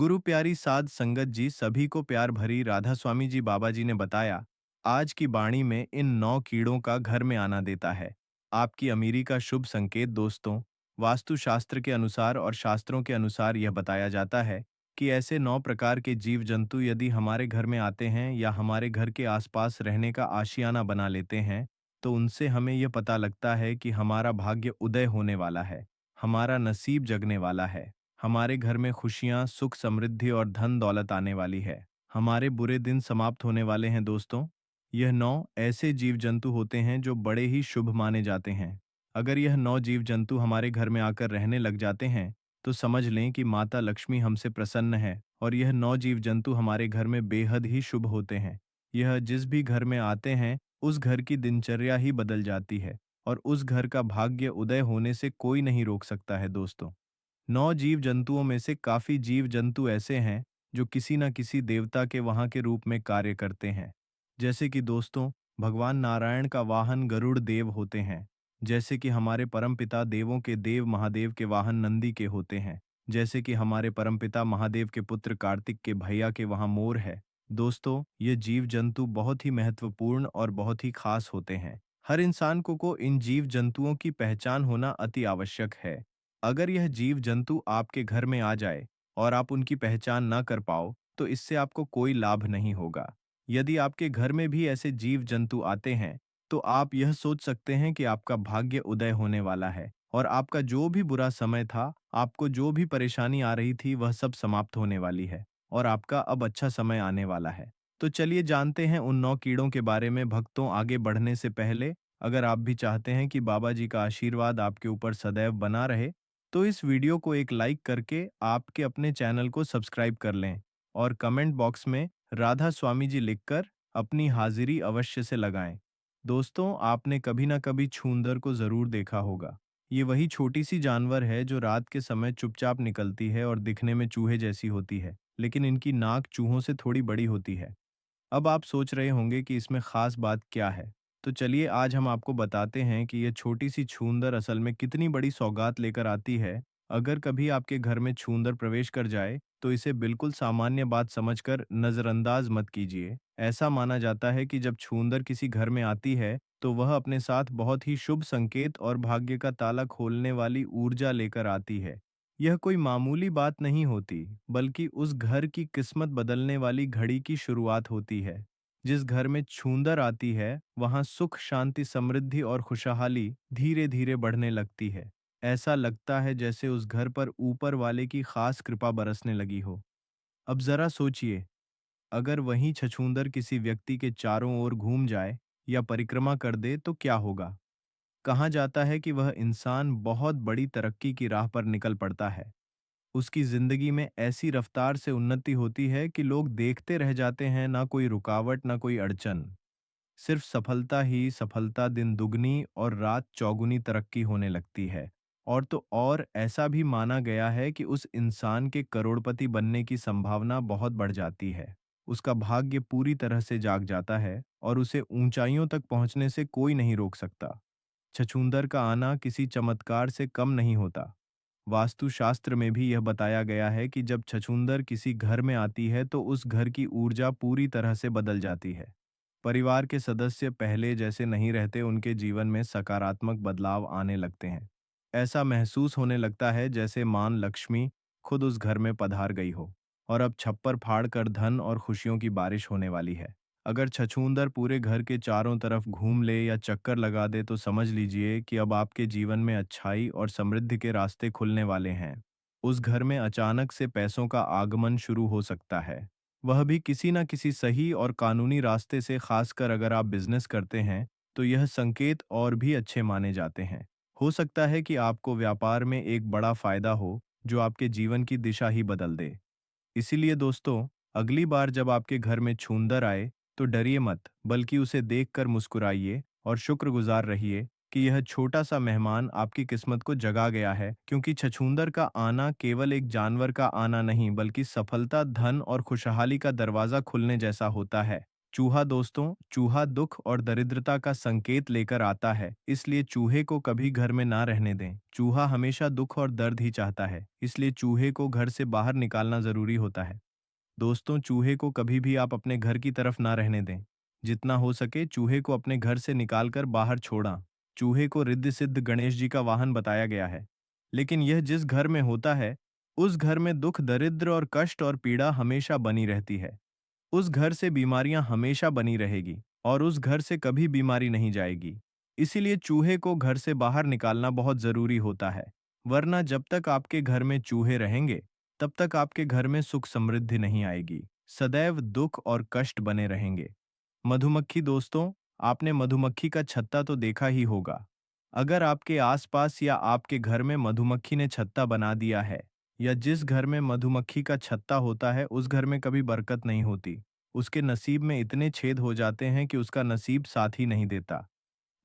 गुरु प्यारी साध संगत जी, सभी को प्यार भरी राधा स्वामी जी बाबा जी ने बताया, आज की बाणी में इन 9 कीड़ों का घर में आना देता है आपकी अमीरी का शुभ संकेत। दोस्तों, वास्तु शास्त्र के अनुसार और शास्त्रों के अनुसार यह बताया जाता है कि ऐसे 9 प्रकार के जीव जंतु यदि हमारे घर में आते हैं या हमारे घर के आसपास रहने का आशियाना बना लेते हैं, तो उनसे हमें यह पता लगता है कि हमारा भाग्य उदय होने वाला है, हमारा नसीब जगने वाला है, हमारे घर में खुशियां, सुख, समृद्धि और धन दौलत आने वाली है, हमारे बुरे दिन समाप्त होने वाले हैं। दोस्तों, यह 9 ऐसे जीव जंतु होते हैं जो बड़े ही शुभ माने जाते हैं। अगर यह 9 जीव जंतु हमारे घर में आकर रहने लग जाते हैं, तो समझ लें कि माता लक्ष्मी हमसे प्रसन्न है और यह 9 जीव जंतु हमारे घर में बेहद ही शुभ होते हैं। यह जिस भी घर में आते हैं, उस घर की दिनचर्या ही बदल जाती है और उस घर का भाग्य उदय होने से कोई नहीं रोक सकता है। दोस्तों, 9 जीव जंतुओं में से काफी जीव जंतु ऐसे हैं जो किसी न किसी देवता के वहां के रूप में कार्य करते हैं। जैसे कि दोस्तों, भगवान नारायण का वाहन गरुड़ देव होते हैं। जैसे कि हमारे परमपिता देवों के देव महादेव के वाहन नंदी के होते हैं। जैसे कि हमारे परमपिता महादेव के पुत्र कार्तिक के भैया के वहां मोर है। दोस्तों, ये जीव जंतु बहुत ही महत्वपूर्ण और बहुत ही खास होते हैं। हर इंसान को इन जीव जंतुओं की पहचान होना अति आवश्यक है। अगर यह जीव जंतु आपके घर में आ जाए और आप उनकी पहचान ना कर पाओ, तो इससे आपको कोई लाभ नहीं होगा। यदि आपके घर में भी ऐसे जीव जंतु आते हैं, तो आप यह सोच सकते हैं कि आपका भाग्य उदय होने वाला है और आपका जो भी बुरा समय था, आपको जो भी परेशानी आ रही थी, वह सब समाप्त होने वाली है और आपका अब अच्छा समय आने वाला है। तो चलिए जानते हैं उन 9 कीड़ों के बारे में। भक्तों, आगे बढ़ने से पहले अगर आप भी चाहते हैं कि बाबा जी का आशीर्वाद आपके ऊपर सदैव बना रहे, तो इस वीडियो को एक लाइक करके आपके अपने चैनल को सब्सक्राइब कर लें और कमेंट बॉक्स में राधा स्वामी जी लिखकर अपनी हाजिरी अवश्य से लगाएं। दोस्तों, आपने कभी ना कभी छूंदर को जरूर देखा होगा। ये वही छोटी सी जानवर है जो रात के समय चुपचाप निकलती है और दिखने में चूहे जैसी होती है, लेकिन इनकी नाक चूहों से थोड़ी बड़ी होती है। अब आप सोच रहे होंगे कि इसमें खास बात क्या है। तो चलिए आज हम आपको बताते हैं कि यह छोटी सी छूंदर असल में कितनी बड़ी सौगात लेकर आती है। अगर कभी आपके घर में छूंदर प्रवेश कर जाए, तो इसे बिल्कुल सामान्य बात समझकर नजरअंदाज मत कीजिए। ऐसा माना जाता है कि जब छूंदर किसी घर में आती है, तो वह अपने साथ बहुत ही शुभ संकेत और भाग्य का ताला खोलने वाली ऊर्जा लेकर आती है। यह कोई मामूली बात नहीं होती, बल्कि उस घर की किस्मत बदलने वाली घड़ी की शुरुआत होती है। जिस घर में छूंदर आती है, वहां सुख, शांति, समृद्धि और खुशहाली धीरे धीरे बढ़ने लगती है। ऐसा लगता है जैसे उस घर पर ऊपर वाले की खास कृपा बरसने लगी हो। अब जरा सोचिए, अगर वही छछूंदर किसी व्यक्ति के चारों ओर घूम जाए या परिक्रमा कर दे, तो क्या होगा? कहा जाता है कि वह इंसान बहुत बड़ी तरक्की की राह पर निकल पड़ता है। उसकी जिंदगी में ऐसी रफ्तार से उन्नति होती है कि लोग देखते रह जाते हैं। ना कोई रुकावट, ना कोई अड़चन, सिर्फ सफलता ही सफलता। दिन दुगनी और रात चौगुनी तरक्की होने लगती है। और तो और ऐसा भी माना गया है कि उस इंसान के करोड़पति बनने की संभावना बहुत बढ़ जाती है। उसका भाग्य पूरी तरह से जाग जाता है और उसे ऊंचाइयों तक पहुंचने से कोई नहीं रोक सकता। छछूंदर का आना किसी चमत्कार से कम नहीं होता। वास्तुशास्त्र में भी यह बताया गया है कि जब छछूंदर किसी घर में आती है, तो उस घर की ऊर्जा पूरी तरह से बदल जाती है। परिवार के सदस्य पहले जैसे नहीं रहते, उनके जीवन में सकारात्मक बदलाव आने लगते हैं। ऐसा महसूस होने लगता है जैसे मां लक्ष्मी खुद उस घर में पधार गई हो और अब छप्पर फाड़ कर धन और खुशियों की बारिश होने वाली है। अगर छछूंदर पूरे घर के चारों तरफ घूम ले या चक्कर लगा दे, तो समझ लीजिए कि अब आपके जीवन में अच्छाई और समृद्धि के रास्ते खुलने वाले हैं। उस घर में अचानक से पैसों का आगमन शुरू हो सकता है, वह भी किसी न किसी सही और कानूनी रास्ते से। खासकर अगर आप बिजनेस करते हैं, तो यह संकेत और भी अच्छे माने जाते हैं। हो सकता है कि आपको व्यापार में एक बड़ा फायदा हो, जो आपके जीवन की दिशा ही बदल दे। इसीलिए दोस्तों, अगली बार जब आपके घर में छूंदर आए, तो डरिए मत, बल्कि उसे देखकर मुस्कुराइए और शुक्रगुजार रहिए कि यह छोटा सा मेहमान आपकी किस्मत को जगा गया है। क्योंकि छछूंदर का आना केवल एक जानवर का आना नहीं, बल्कि सफलता, धन और खुशहाली का दरवाजा खुलने जैसा होता है। चूहा दोस्तों, चूहा दुख और दरिद्रता का संकेत लेकर आता है, इसलिए चूहे को कभी घर में ना रहने दें। चूहा हमेशा दुख और दर्द ही चाहता है, इसलिए चूहे को घर से बाहर निकालना जरूरी होता है। दोस्तों, चूहे को कभी भी आप अपने घर की तरफ ना रहने दें। जितना हो सके चूहे को अपने घर से निकालकर बाहर छोड़ा। चूहे को रिद्ध सिद्ध गणेश जी का वाहन बताया गया है। लेकिन यह जिस घर में होता है, उस घर में दुख, दरिद्र और कष्ट और पीड़ा हमेशा बनी रहती है। उस घर से बीमारियां हमेशा बनी रहेगी और उस घर से कभी बीमारी नहीं जाएगी। इसीलिए चूहे को घर से बाहर निकालना बहुत जरूरी होता है। वरना जब तक आपके घर में चूहे रहेंगे, तब तक आपके घर में सुख समृद्धि नहीं आएगी। सदैव दुख और कष्ट बने रहेंगे। मधुमक्खी दोस्तों, आपने मधुमक्खी का छत्ता तो देखा ही होगा। अगर आपके आसपास या आपके घर में मधुमक्खी ने छत्ता बना दिया है, या जिस घर में मधुमक्खी का छत्ता होता है उस घर में कभी बरकत नहीं होती। उसके नसीब में इतने छेद हो जाते हैं कि उसका नसीब साथ ही नहीं देता।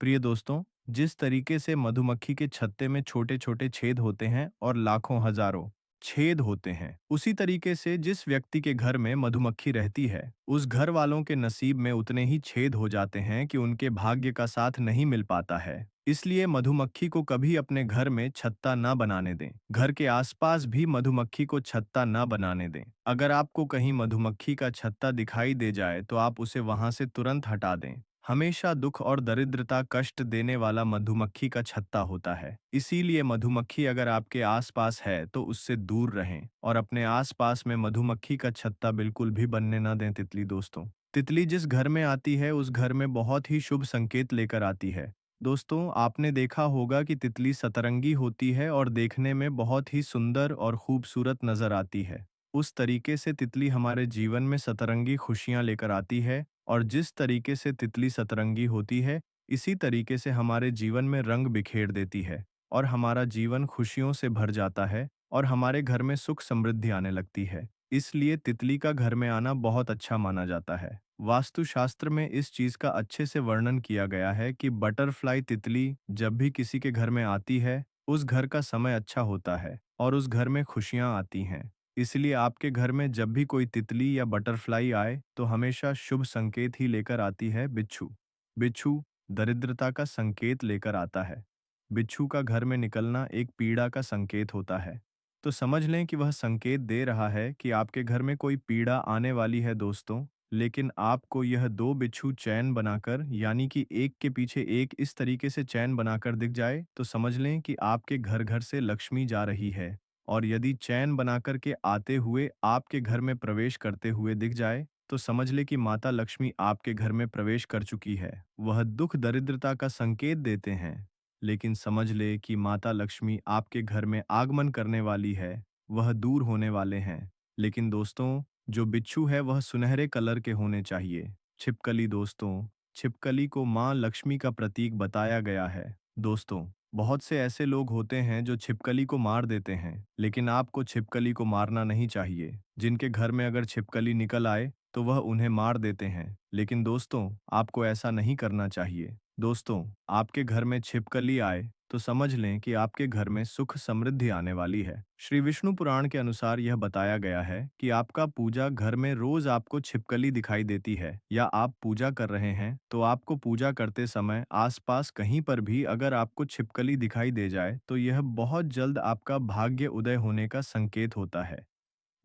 प्रिय दोस्तों, जिस तरीके से मधुमक्खी के छत्ते में छोटे छोटे छेद होते हैं और लाखों हजारों छेद होते हैं, उसी तरीके से जिस व्यक्ति के घर में मधुमक्खी रहती है, उस घर वालों के नसीब में उतने ही छेद हो जाते हैं कि उनके भाग्य का साथ नहीं मिल पाता है। इसलिए मधुमक्खी को कभी अपने घर में छत्ता न बनाने दें। घर के आसपास भी मधुमक्खी को छत्ता न बनाने दें। अगर आपको कहीं मधुमक्खी का छत्ता दिखाई दे जाए तो आप उसे वहां से तुरंत हटा दें। हमेशा दुख और दरिद्रता कष्ट देने वाला मधुमक्खी का छत्ता होता है। इसीलिए मधुमक्खी अगर आपके आसपास है तो उससे दूर रहें और अपने आसपास में मधुमक्खी का छत्ता बिल्कुल भी बनने न दें। तितली दोस्तों, तितली जिस घर में आती है उस घर में बहुत ही शुभ संकेत लेकर आती है। दोस्तों, आपने देखा होगा कि तितली सतरंगी होती है और देखने में बहुत ही सुंदर और खूबसूरत नजर आती है। उस तरीके से तितली हमारे जीवन में सतरंगी खुशियां लेकर आती है, और जिस तरीके से तितली सतरंगी होती है, इसी तरीके से हमारे जीवन में रंग बिखेर देती है और हमारा जीवन खुशियों से भर जाता है और हमारे घर में सुख समृद्धि आने लगती है। इसलिए तितली का घर में आना बहुत अच्छा माना जाता है। वास्तुशास्त्र में इस चीज का अच्छे से वर्णन किया गया है कि बटरफ्लाई तितली जब भी किसी के घर में आती है, उस घर का समय अच्छा होता है और उस घर में खुशियां आती हैं। इसलिए आपके घर में जब भी कोई तितली या बटरफ्लाई आए तो हमेशा शुभ संकेत ही लेकर आती है। बिच्छू, बिच्छू दरिद्रता का संकेत लेकर आता है। बिच्छू का घर में निकलना एक पीड़ा का संकेत होता है। तो समझ लें कि वह संकेत दे रहा है कि आपके घर में कोई पीड़ा आने वाली है दोस्तों। लेकिन आपको यह दो बिच्छू चैन बनाकर, यानी कि एक के पीछे एक इस तरीके से चैन बनाकर दिख जाए तो समझ लें कि आपके घर घर से लक्ष्मी जा रही है। और यदि चैन बनाकर के आते हुए आपके घर में प्रवेश करते हुए दिख जाए तो समझ ले कि माता लक्ष्मी आपके घर में प्रवेश कर चुकी है। वह दुख दरिद्रता का संकेत देते हैं, लेकिन समझ ले कि माता लक्ष्मी आपके घर में आगमन करने वाली है। वह दूर होने वाले हैं। लेकिन दोस्तों, जो बिच्छू है वह सुनहरे कलर के होने चाहिए। छिपकली दोस्तों, छिपकली को माँ लक्ष्मी का प्रतीक बताया गया है। दोस्तों, बहुत से ऐसे लोग होते हैं जो छिपकली को मार देते हैं, लेकिन आपको छिपकली को मारना नहीं चाहिए। जिनके घर में अगर छिपकली निकल आए तो वह उन्हें मार देते हैं, लेकिन दोस्तों आपको ऐसा नहीं करना चाहिए। दोस्तों, आपके घर में छिपकली आए तो समझ लें कि आपके घर में सुख समृद्धि आने वाली है। श्री विष्णु पुराण के अनुसार यह बताया गया है कि आपका पूजा घर में रोज आपको छिपकली दिखाई देती है या आप पूजा कर रहे हैं तो आपको पूजा करते समय आसपास कहीं पर भी अगर आपको छिपकली दिखाई दे जाए तो यह बहुत जल्द आपका भाग्य उदय होने का संकेत होता है।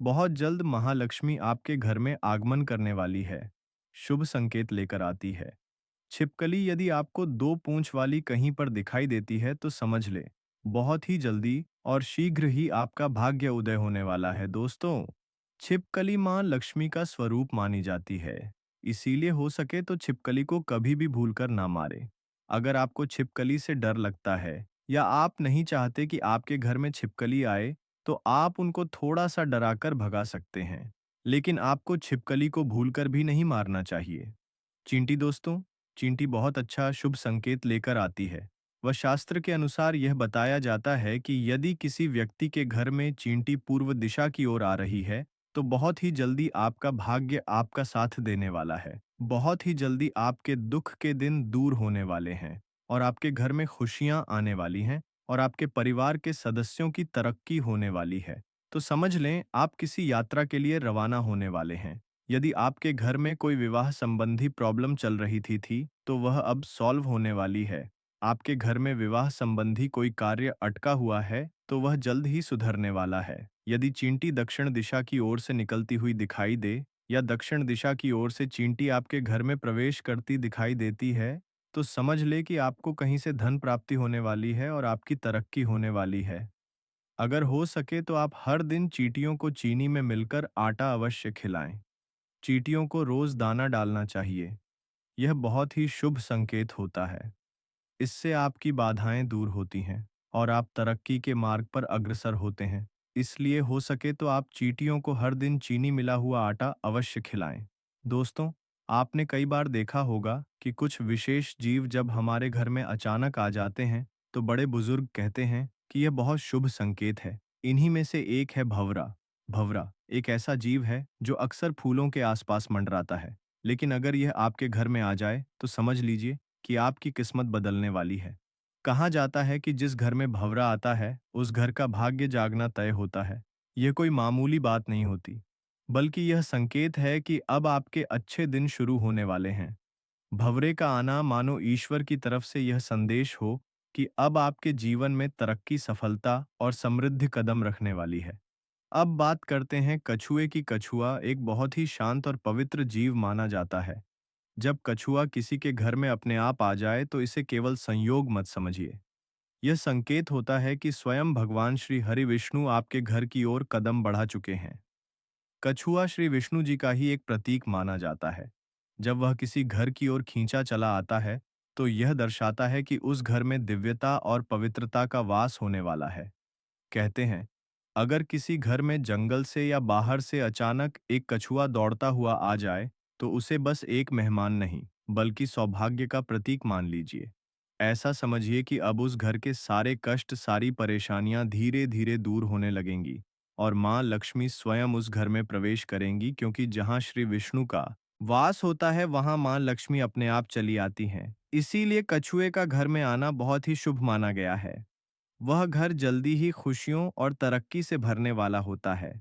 बहुत जल्द महालक्ष्मी आपके घर में आगमन करने वाली है। शुभ संकेत लेकर आती है। छिपकली यदि आपको दो पूंछ वाली कहीं पर दिखाई देती है तो समझ ले, बहुत ही जल्दी और शीघ्र ही आपका भाग्य उदय होने वाला है। दोस्तों, छिपकली माँ लक्ष्मी का स्वरूप मानी जाती है। इसीलिए हो सके तो छिपकली को कभी भी भूलकर ना मारे। अगर आपको छिपकली से डर लगता है या आप नहीं चाहते कि आपके घर में छिपकली आए, तो आप उनको थोड़ा सा डराकर भगा सकते हैं। लेकिन आपको छिपकली को भूलकर भी नहीं मारना चाहिए। चींटी दोस्तों, चींटी बहुत अच्छा शुभ संकेत लेकर आती है। वह शास्त्र के अनुसार यह बताया जाता है कि यदि किसी व्यक्ति के घर में चींटी पूर्व दिशा की ओर आ रही है, तो बहुत ही जल्दी आपका भाग्य आपका साथ देने वाला है। बहुत ही जल्दी आपके दुख के दिन दूर होने वाले हैं और आपके घर में खुशियां आने वाली हैं और आपके परिवार के सदस्यों की तरक्की होने वाली है। तो समझ लें आप किसी यात्रा के लिए रवाना होने वाले हैं। यदि आपके घर में कोई विवाह संबंधी प्रॉब्लम चल रही थी, तो वह अब सॉल्व होने वाली है। आपके घर में विवाह संबंधी कोई कार्य अटका हुआ है, तो वह जल्द ही सुधरने वाला है। यदि चींटी दक्षिण दिशा की ओर से निकलती हुई दिखाई दे, या दक्षिण दिशा की ओर से चींटी आपके घर में प्रवेश करती दिखाई देती है, तो समझ ले कि आपको कहीं से धन प्राप्ति होने वाली है और आपकी तरक्की होने वाली है। अगर हो सके तो आप हर दिन चींटियों को चीनी में मिलकर आटा अवश्य खिलाएं। चींटियों को रोज दाना डालना चाहिए। यह बहुत ही शुभ संकेत होता है। इससे आपकी बाधाएं दूर होती हैं और आप तरक्की के मार्ग पर अग्रसर होते हैं। इसलिए हो सके तो आप चींटियों को हर दिन चीनी मिला हुआ आटा अवश्य खिलाएं। दोस्तों, आपने कई बार देखा होगा कि कुछ विशेष जीव जब हमारे घर में अचानक आ जाते हैं, तो बड़े बुजुर्ग कहते हैं कि यह बहुत शुभ संकेत है। इन्हीं में से एक है भंवरा। भंवरा एक ऐसा जीव है जो अक्सर फूलों के आसपास मंडराता है, लेकिन अगर यह आपके घर में आ जाए तो समझ लीजिए कि आपकी किस्मत बदलने वाली है। कहा जाता है कि जिस घर में भंवरा आता है, उस घर का भाग्य जागना तय होता है। यह कोई मामूली बात नहीं होती, बल्कि यह संकेत है कि अब आपके अच्छे दिन शुरू होने वाले हैं। भंवरे का आना मानो ईश्वर की तरफ से यह संदेश हो कि अब आपके जीवन में तरक्की, सफलता और समृद्धि कदम रखने वाली है। अब बात करते हैं कछुए की। कछुआ एक बहुत ही शांत और पवित्र जीव माना जाता है। जब कछुआ किसी के घर में अपने आप आ जाए तो इसे केवल संयोग मत समझिए। यह संकेत होता है कि स्वयं भगवान श्री हरि विष्णु आपके घर की ओर कदम बढ़ा चुके हैं। कछुआ श्री विष्णु जी का ही एक प्रतीक माना जाता है। जब वह किसी घर की ओर खींचा चला आता है, तो यह दर्शाता है कि उस घर में दिव्यता और पवित्रता का वास होने वाला है। कहते हैं, अगर किसी घर में जंगल से या बाहर से अचानक एक कछुआ दौड़ता हुआ आ जाए, तो उसे बस एक मेहमान नहीं, बल्कि सौभाग्य का प्रतीक मान लीजिए। ऐसा समझिए कि अब उस घर के सारे कष्ट, सारी परेशानियां धीरे धीरे दूर होने लगेंगी और माँ लक्ष्मी स्वयं उस घर में प्रवेश करेंगी, क्योंकि जहाँ श्री विष्णु का वास होता है, वहां माँ लक्ष्मी अपने आप चली आती हैं। इसीलिए कछुए का घर में आना बहुत ही शुभ माना गया है। वह घर जल्दी ही खुशियों और तरक्की से भरने वाला होता है।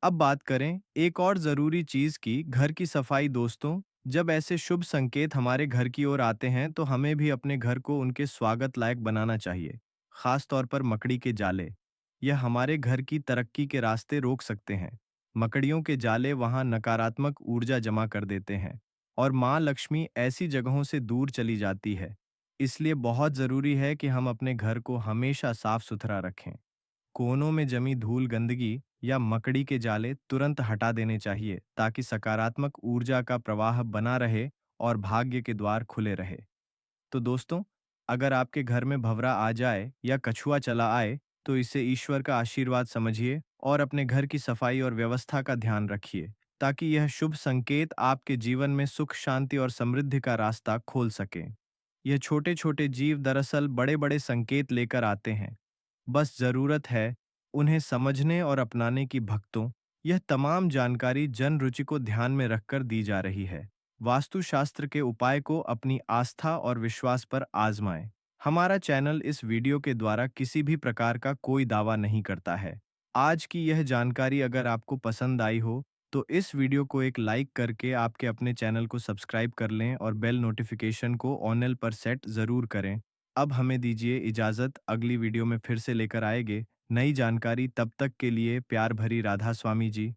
अब बात करें एक और जरूरी चीज की, घर की सफाई। दोस्तों, जब ऐसे शुभ संकेत हमारे घर की ओर आते हैं, तो हमें भी अपने घर को उनके स्वागत लायक बनाना चाहिए। खास तौर पर मकड़ी के जाले। यह हमारे घर की तरक्की के रास्ते रोक सकते हैं। मकड़ियों के जाले वहां नकारात्मक ऊर्जा जमा कर देते हैं और माँ लक्ष्मी ऐसी जगहों से दूर चली जाती है। इसलिए बहुत जरूरी है कि हम अपने घर को हमेशा साफ सुथरा रखें। कोनों में जमी धूल, गंदगी या मकड़ी के जाले तुरंत हटा देने चाहिए, ताकि सकारात्मक ऊर्जा का प्रवाह बना रहे और भाग्य के द्वार खुले रहे। तो दोस्तों, अगर आपके घर में भंवरा आ जाए या कछुआ चला आए, तो इसे ईश्वर का आशीर्वाद समझिए और अपने घर की सफाई और व्यवस्था का ध्यान रखिए, ताकि यह शुभ संकेत आपके जीवन में सुख, शांति और समृद्धि का रास्ता खोल सके। यह छोटे छोटे जीव दरअसल बड़े बड़े संकेत लेकर आते हैं। बस जरूरत है उन्हें समझने और अपनाने की। भक्तों, यह तमाम जानकारी जन रुचि को ध्यान में रखकर दी जा रही है। वास्तुशास्त्र के उपाय को अपनी आस्था और विश्वास पर आजमाएं। हमारा चैनल इस वीडियो के द्वारा किसी भी प्रकार का कोई दावा नहीं करता है। आज की यह जानकारी अगर आपको पसंद आई हो, तो इस वीडियो को एक लाइक करके आपके अपने चैनल को सब्सक्राइब कर लें और बेल नोटिफिकेशन को ऑनल पर सेट जरूर करें। अब हमें दीजिए इजाज़त, अगली वीडियो में फिर से लेकर आएंगे नई जानकारी। तब तक के लिए प्यार भरी राधा स्वामी जी।